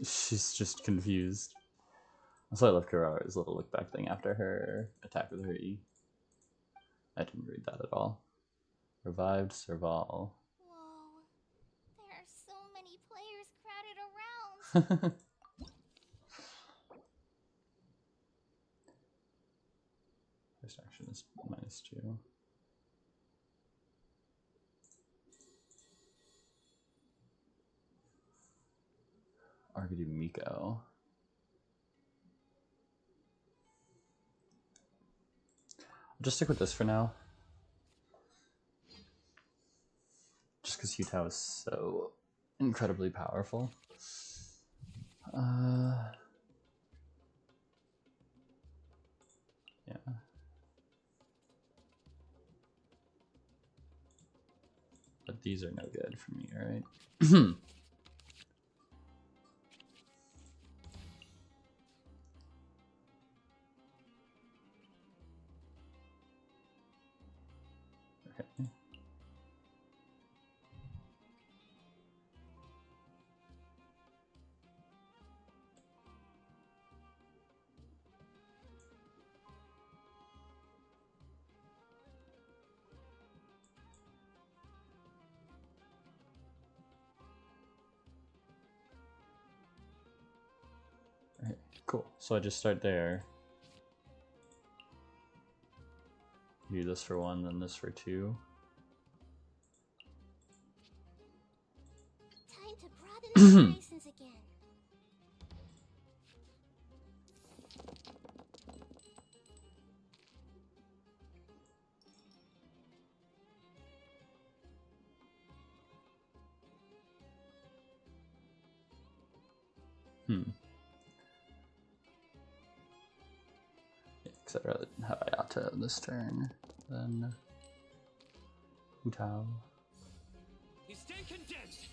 She's just confused. Also, I love Kurara's little look back thing after her attack with her E. I didn't read that at all. Revived Serval. Whoa. There are so many players crowded around. First action is -2. Or I could do Miko. I'll just stick with this for now. Just because Hutao is so incredibly powerful. Yeah. But these are no good for me, right? Okay. Alright, cool. So I just start there. Do this for 1, then this for 2. Time to broaden the horizons again. Because I'd rather have Ayata this turn than Hutao. You stay condensed.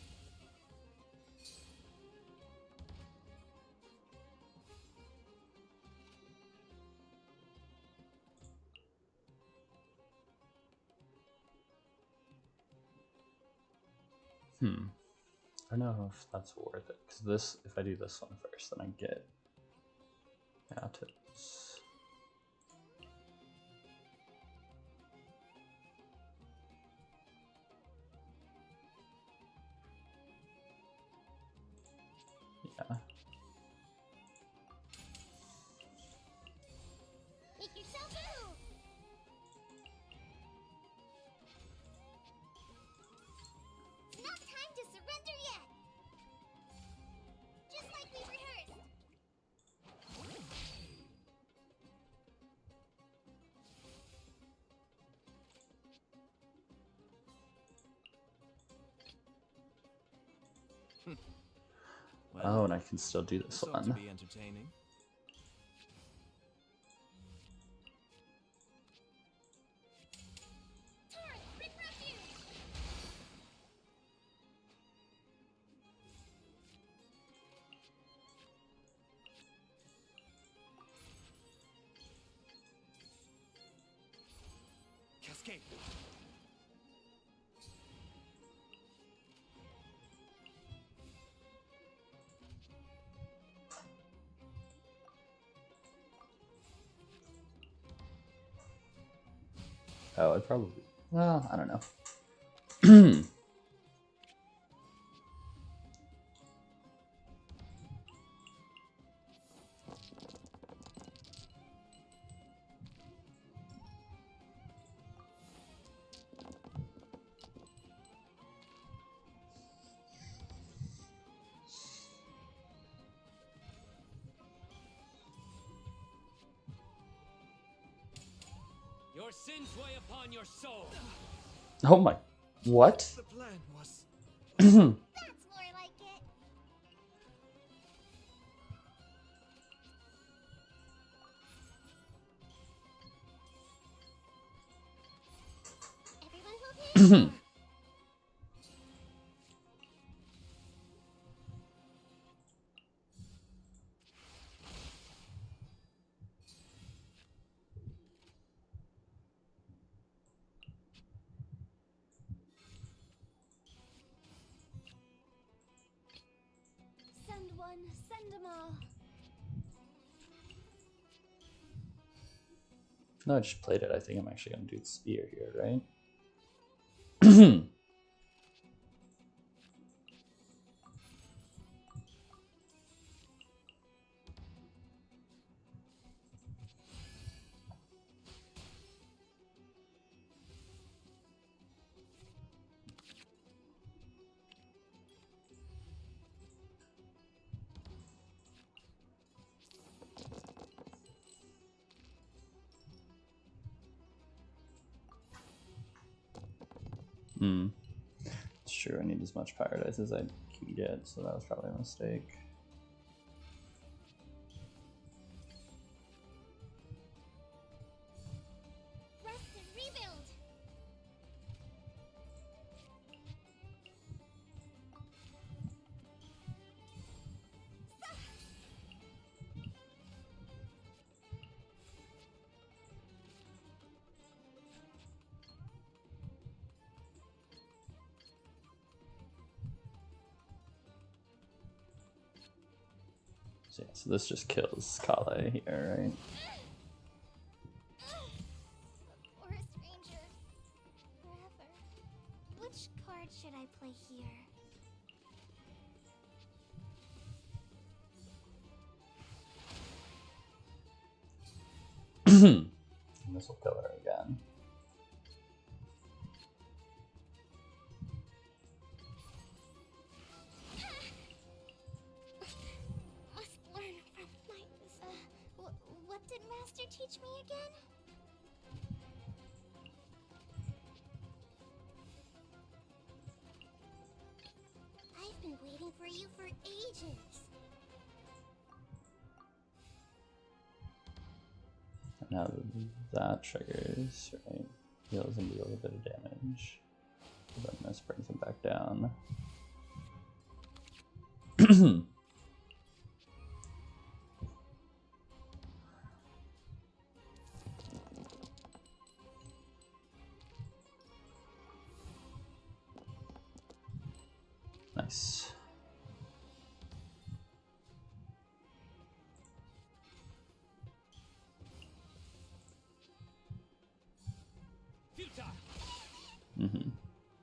I don't know if that's worth it. Because this, if I do this one first, then I get Ayatas. Yeah. Make yourself move. It's not time to surrender yet. Just like we rehearsed. Oh, and I can still do this ought to one. be entertaining. Turn, bring refuge. Cascade. Oh, I'd probably. Well, I don't know. Your sins weigh upon your soul. Oh my, what? The plan was. That's more like it. Everyone hold hands. Send one, send them all. No, I just played it. I think I'm actually gonna do the spear here, right? Hmm. It's true, I need as much paradise as I can get, so that was probably a mistake. Rest and rebuild. So, yeah, so this just kills Kale here, right? Forest Ranger. Forever. Which card should I play here? And this will kill her again. Must learn from my... what did Master teach me again? I've been waiting for you for ages. Now that triggers, right? Heals and deals a bit of damage. But then this brings him back down. Nice. Mm-hmm.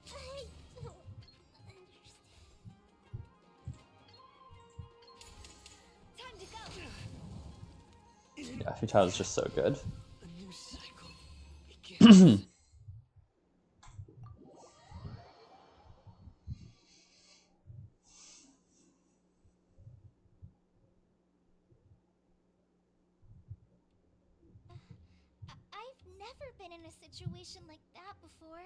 I don't understand. Time to go. Yeah, Futata's just so good. A new cycle begins. I've never been in a situation like that before.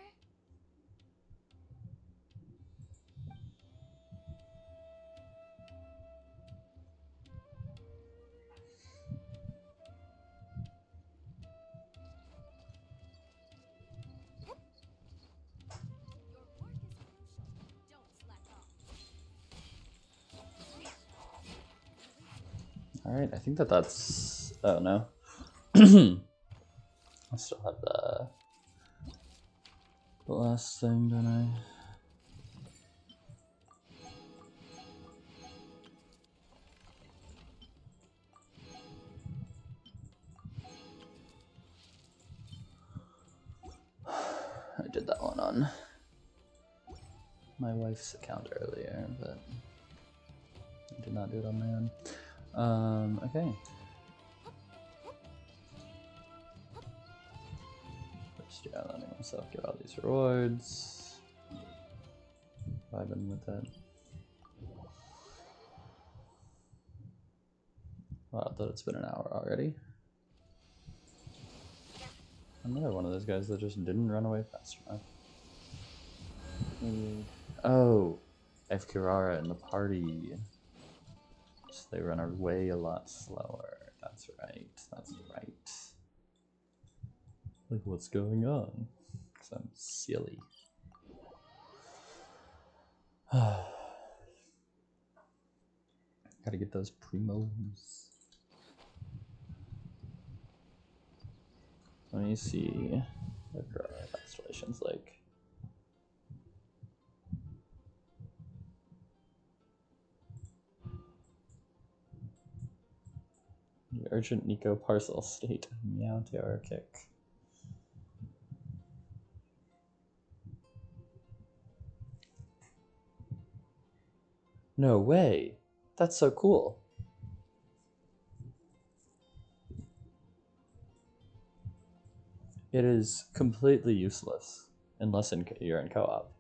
Your work is crucial. Don't slack off. Alright, I think that's... Oh, no. I still have the last thing, don't I? I did that one on my wife's account earlier, but I did not do it on my own. Okay. First, yeah, letting myself get all these rewards. Vibing with it. Wow, I thought it's been an hour already. Another one of those guys that just didn't run away fast enough. Oh, I have Kirara in the party. So they run away a lot slower. That's right. That's right. Like, what's going on? Because I'm silly. Gotta get those primos. Let me see what our constellation's like. The urgent Nico parcel state. Meow terror kick. No way! That's so cool. It is completely useless unless you're in co-op.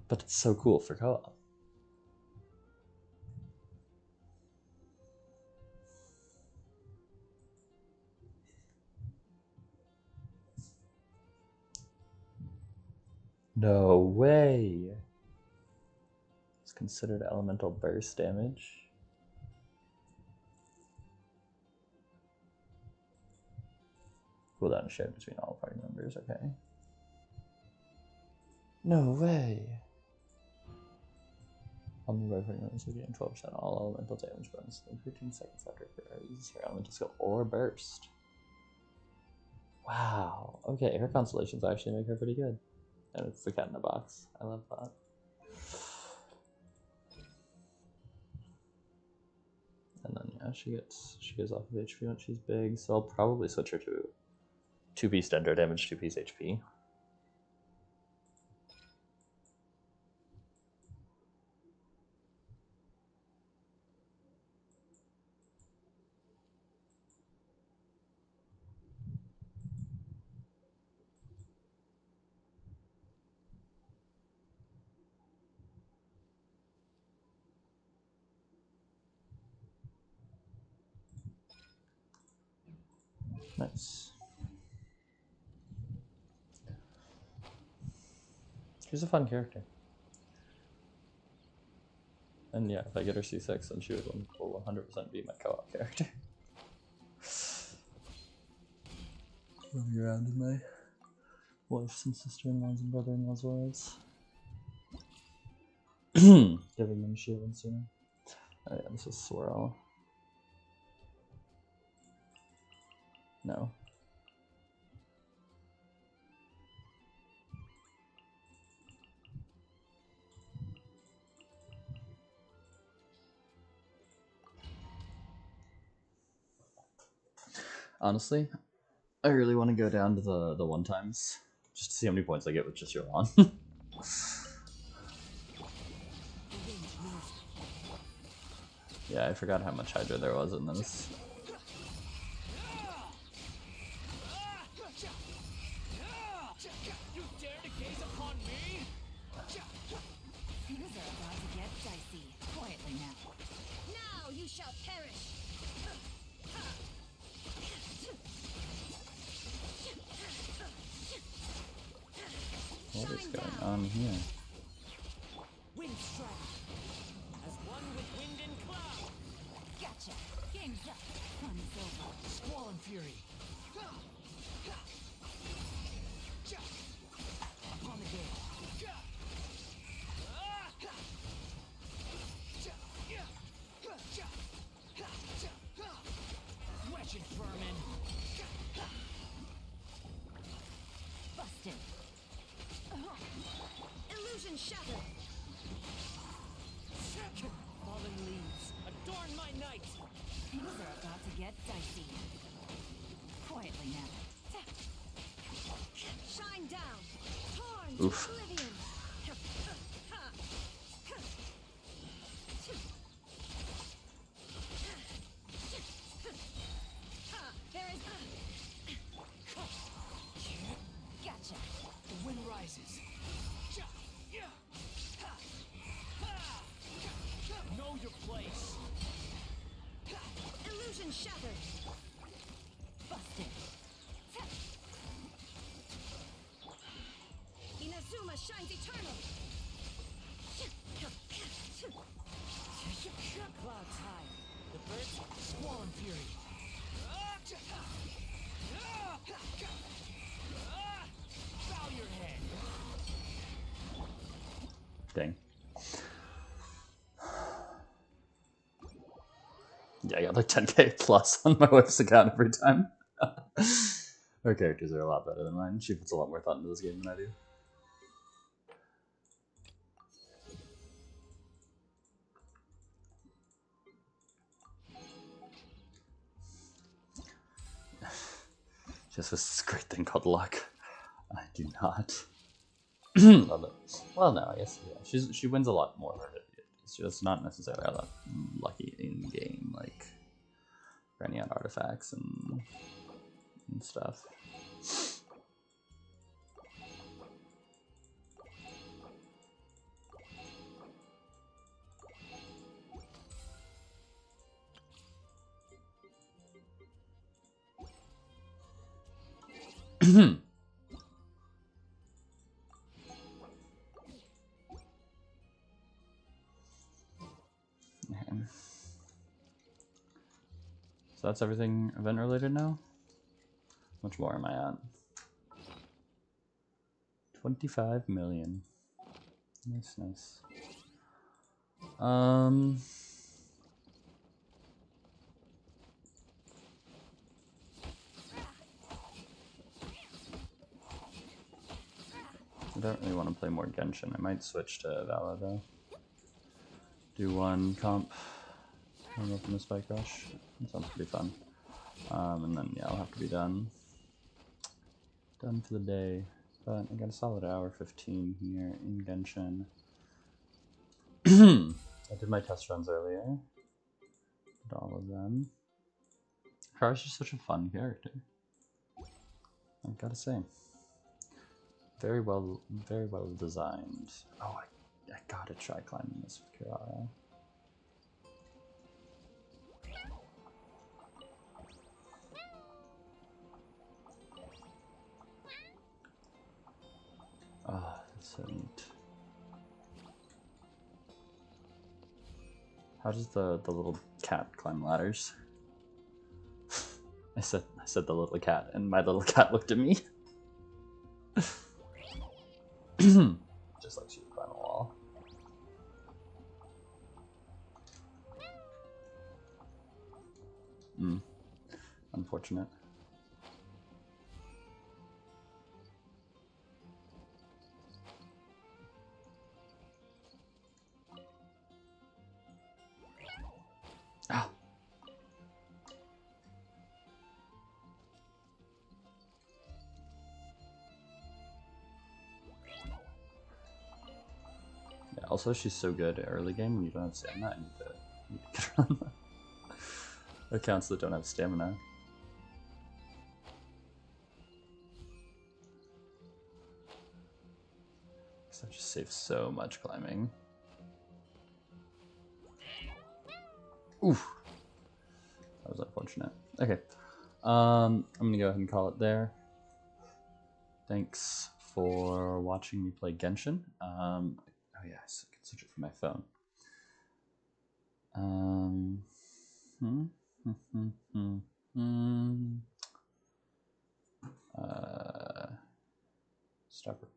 But it's so cool for co-op. No way! It's considered elemental burst damage. Cooldown shared between all party members, okay. No way! All nearby party members will gain 12% all elemental damage bonus in 15 seconds after use your elemental skill or burst. Wow. Okay, her constellations actually make her pretty good. And it's the cat in the box. I love that. And then yeah, she goes off of HP when she's big, so I'll probably switch her to 2-piece Dendro damage, 2-piece HP. Nice. She's a fun character. And yeah, if I get her C6, then she will 100% be my co-op character. Running around in my wife's and sister-in-laws and brother-in-law's worlds. Giving them shield sooner. Oh yeah, this is Swirl. No. Honestly, I really want to go down to the one times just to see how many points I get with just your lawn. Yeah, I forgot how much Hydra there was in this. You dare to gaze upon me? Things are about to get dicey. Quietly now. Now you shall perish. What is going on here? Wind strike. As one with wind and cloud. Gotcha. Game's up. Fun is over. Squall and fury. Upon the gate. Wedge and vermin. Busted. Illusion shattered. Fallen leaves. Adorn my night. Things are about to get dicey. Quietly now. Shine down. Torn Oof. to oblivion. There is Gotcha. The wind rises. Dang. Yeah, I got like 10k plus on my wife's account every time. Her characters are a lot better than mine. She puts a lot more thought into this game than I do. Just this great thing called luck. I do not. Love it. Well, no, I guess yeah. She wins a lot more. It's just not necessarily all that lucky in game, like grinding out artifacts and stuff. So that's everything event related now? How much more am I at? 25 million. Nice, nice. I don't really want to play more Genshin. I might switch to Vala though. Do one comp. Run up in the Spike Rush. That sounds pretty fun. And then yeah, I'll have to be done. Done for the day. But I got a solid hour 15 here in Genshin. I did my test runs earlier. Did all of them. Kara's just such a fun character. I've gotta say. Very well designed. Oh, I gotta try climbing this with Kirara. Oh, that's so neat. How does the little cat climb ladders? I said the little cat, and my little cat looked at me. Just like she would climb a wall. Unfortunate. Ah. Yeah, also, she's so good at early game when you don't have stamina. I need to get her on accounts that don't have stamina. That just saves so much climbing. Oof. That was unfortunate. Okay. I'm gonna go ahead and call it there. Thanks for watching me play Genshin. Oh yeah, I can switch it from my phone. Stop recording.